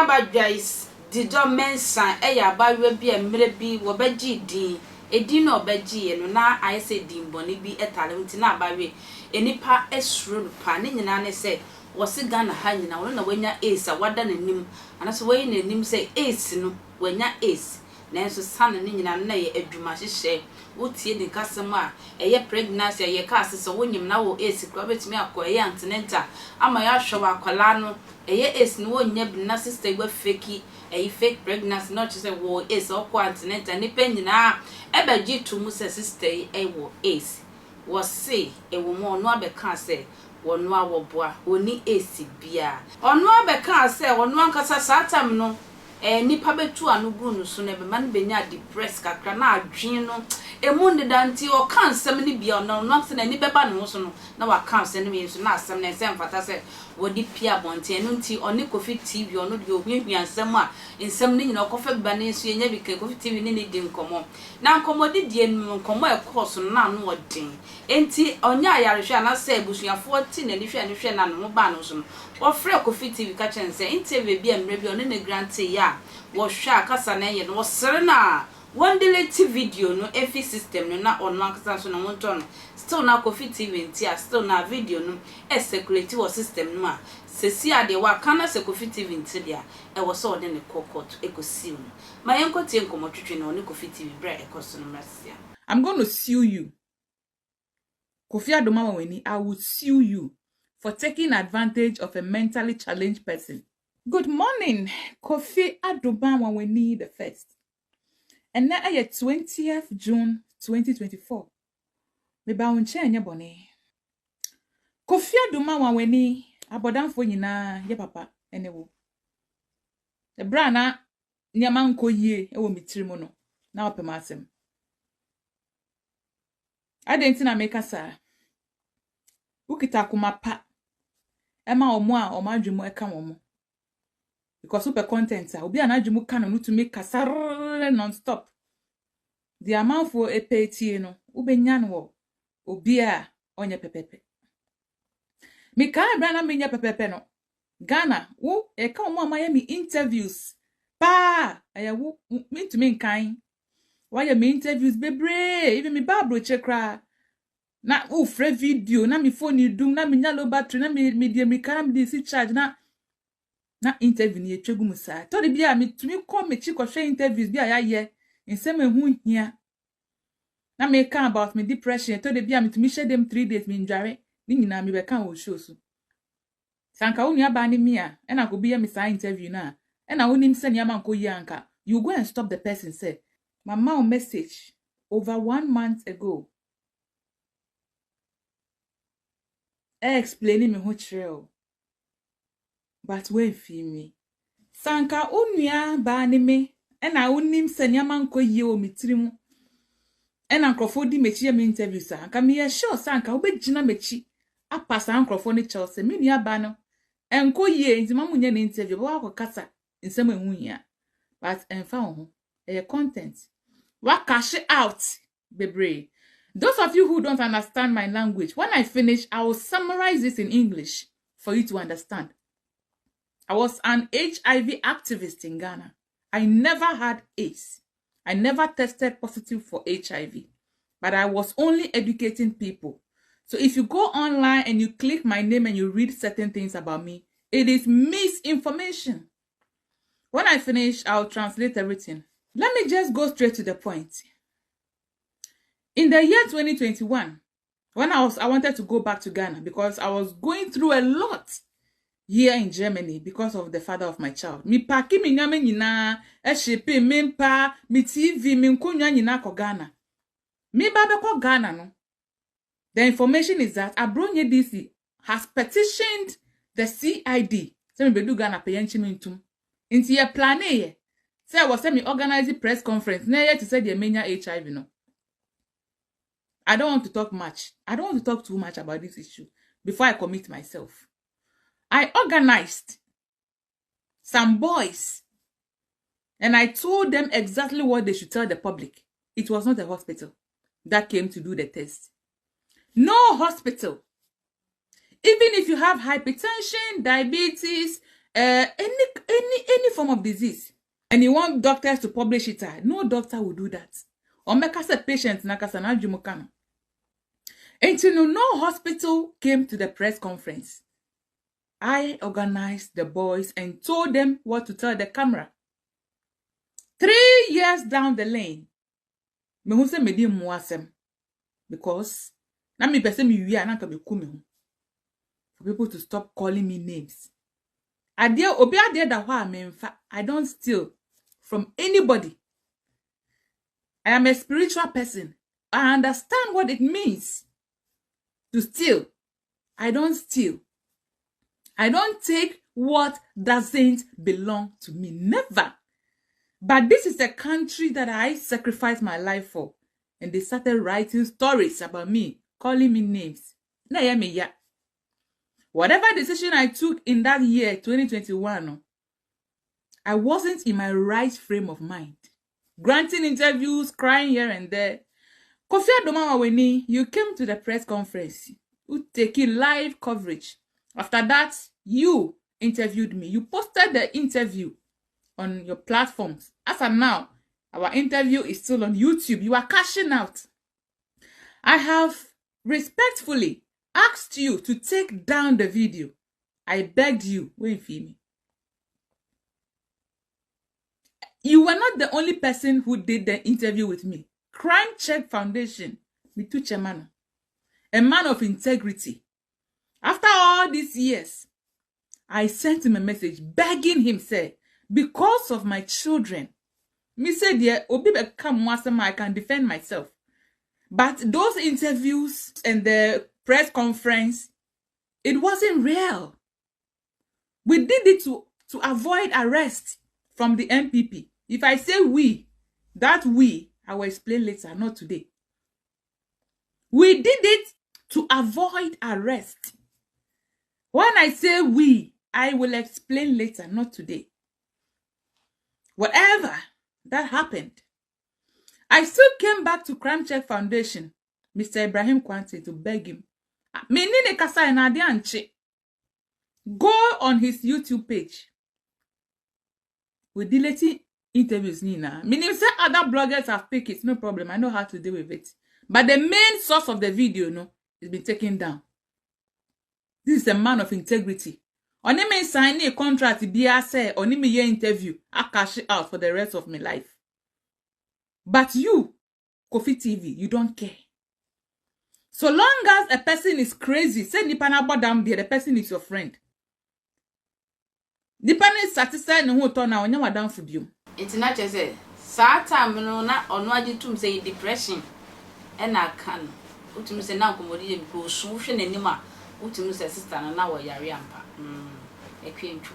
aba Joyce Dzidzor Mensah eya abawe bi emre bi wo beji din edi na obeji no na ayese din boni bi etale nti na abawe enipa esuru no pa ne nyina ne se wosi Ghana ha nyina wo na wanya ace wada nanim anaso wo yin nanim se ace no wanya ace na enso sana ne nyina na ye adwuma hyehyɛ wotie de kasem a eye pregnancy ye ka asese wonyim na wo ace kro betimi akoye antenatal ama ya hwe wa akwala no eye ace no wonya bi na sister gba fake fake pregnancy not say wo ace okwa antenatal ni pe nyina ebeji tumu se sister wo ace wo say ewo mo no abeka se wonu awoboa oni ace bia onu abeka se wonu ankasa satam no nipa betu anugu no so na be man benya depressed kakra na adwen no emu ndanti o kansem ni bia no no se na ni beba no so no na wa kansem no yesu na asem na ensem fata se wodi pia bonte no nti oni Kofi TV ono de ohwiahwi ansem a ensem ni nyina okofa ba na ensu enya bi Kofi TV ni di nkomo na nkomo di die nkomo e course no na no odin enti onya ayarehwe na se ebusuafo ti na ni hwe na no ba no so no ofre Kofi TV ka chense interview bi emre bi ono na grante ya wo hwa kasa na ye no wo sere na one delete video no efi system no na ono akasa so na wonto no still na Kofi TV ntia still na video no e circulate wo system no a sesi ade wa kana se Kofi TV ntia e wo so de ne kokot ekosi no ma yenkotie nkomotwetwe na ono Kofi TV bra ekoso no mrasia. I'm going to sue you. Kofi Adomah Thrɛatens, I will sue you for taking advantage of a mentally challenged person. Good morning, Kofi Adomah Thrɛatens the first. And now is 20th June 2024. Me ba unche anya bone. Kofi Adomah Thrɛatens abodanfo nyina ye papa enewo. The brana nyama nko yie ewo mitirimu no na opema asem. Adenti na meka sa. Ukita kuma pa. Ema omo a omo adwemu eka womo. Because super content obi an adwemu ka no to make kasar non-stop. The amount for a pay no ubenya no obi a onye pepepe. Me ka bra na menya pepepe no. Ghana wo e ka omo Miami interviews. Pa aya wo me to me nkan. Why me interviews bebre even me babro chekra na wo free video na me phone you do na me nya low battery na me die me kan me si charge na interview ni etwegu musa to de bia me tumi come me chi hwe interviews bia ya ye nsem ehu hia na me kan about me depression to de bia me tumi share them 3 days me ndware ni nyina me be kan wo show so sanka wo nua ba ni me a na ko bia me sa interview na na wonim se ne amanko yi anka you go and stop the person say my mom message over 1 month ago. Explaining me who trail. But when feel me. Sanka unya ba ni me. Ena unim senyama nko ye o mitirimu. Ena nkrofo di mechi me interview sa. Anka me sure sanka ubegina mechi. Apasa nkrofo ni Chelsea. Me ni aba no. Enko ye nti mamu nya na interview. Ba wako kasa. Nsema ehu ya. But enfa ho. Content. What cash out, baby. Those of you who don't understand my language, when I finish, I will summarize this in English for you to understand. I was an HIV activist in Ghana. I never had AIDS. I never tested positive for HIV, but I was only educating people. So if you go online and you click my name and you read certain things about me, it is misinformation. When I finish, I'll translate everything. Let me just go straight to the point. In the year 2021, when I wanted to go back to Ghana because I was going through a lot here in Germany because of the father of my child. Mi paki mi nyame nyina, eshepe mimpa, mi TV, mi nkunya nyina ko Ghana. Mi babe ko Ghana no. The information is that Abronye DC has petitioned the CID. So mi bedu Ghana peyenchi mintum. Inti ye plane ye. Say I was me organize press conference. Na yet to say the mania HIV no. I don't want to talk much. I don't want to talk too much about this issue before I commit myself. I organized some boys and I told them exactly what they should tell the public. It was not a hospital that came to do the test. No hospital. Even if you have hypertension, diabetes, any form of disease, and you want doctors to publish it, no doctor will do that. Or make us a patient nakasa na jumukano. Until no hospital came to the press conference. I organized the boys and told them what to tell the camera. 3 years down the lane, me who say me di muasem, because na me person me wi anaka be kume for people to stop calling me names. Ade obi ade da ho amemfa. I don't steal from anybody. I am a spiritual person. I understand what it means to steal. I don't steal. I don't take what doesn't belong to me. Never. But this is a country that I sacrificed my life for. And they started writing stories about me, calling me names. Whatever decision I took in that year, 2021, I wasn't in my right frame of mind. Granting interviews, crying here and there. Kofi Adomah Thrɛatens, you came to the press conference. You take live coverage. After that, you interviewed me. You posted the interview on your platforms. As of now, our interview is still on YouTube. You are cashing out. I have respectfully asked you to take down the video. I begged you. Wait for me. You were not the only person who did the interview with me. Crime Check Foundation, Mitu Chemano, a man of integrity. After all these years, I sent him a message begging him, say, because of my children, me said, yeah, obi be come wasama, I can defend myself. But those interviews and the press conference, it wasn't real. We did it to avoid arrest from the MPP. If I say we, that we, I will explain later, not today. We did it to avoid arrest. When I say we, I will explain later, not today. Whatever that happened, I still came back to Crime Check Foundation, Mr. Ibrahim Kwante, to beg him. Go on his YouTube page. We deleting interviews, Nina. Meaning, say other bloggers have picked it, no problem. I know how to deal with it. But the main source of the video, no, has been taken down. This is a man of integrity. Only me sign a contract, be say, only me your interview, I cash it out for the rest of my life. But you, Kofi TV, you don't care. So long as a person is crazy, say nipana bodam there, the person is your friend. Nipana is satisfied no who turn now when you are down for you. It's not just a sad time, no, not on what you to say depression. And I can. Utum say now commodity go solution anymore. Utum say sister and now yariampa. A queen too.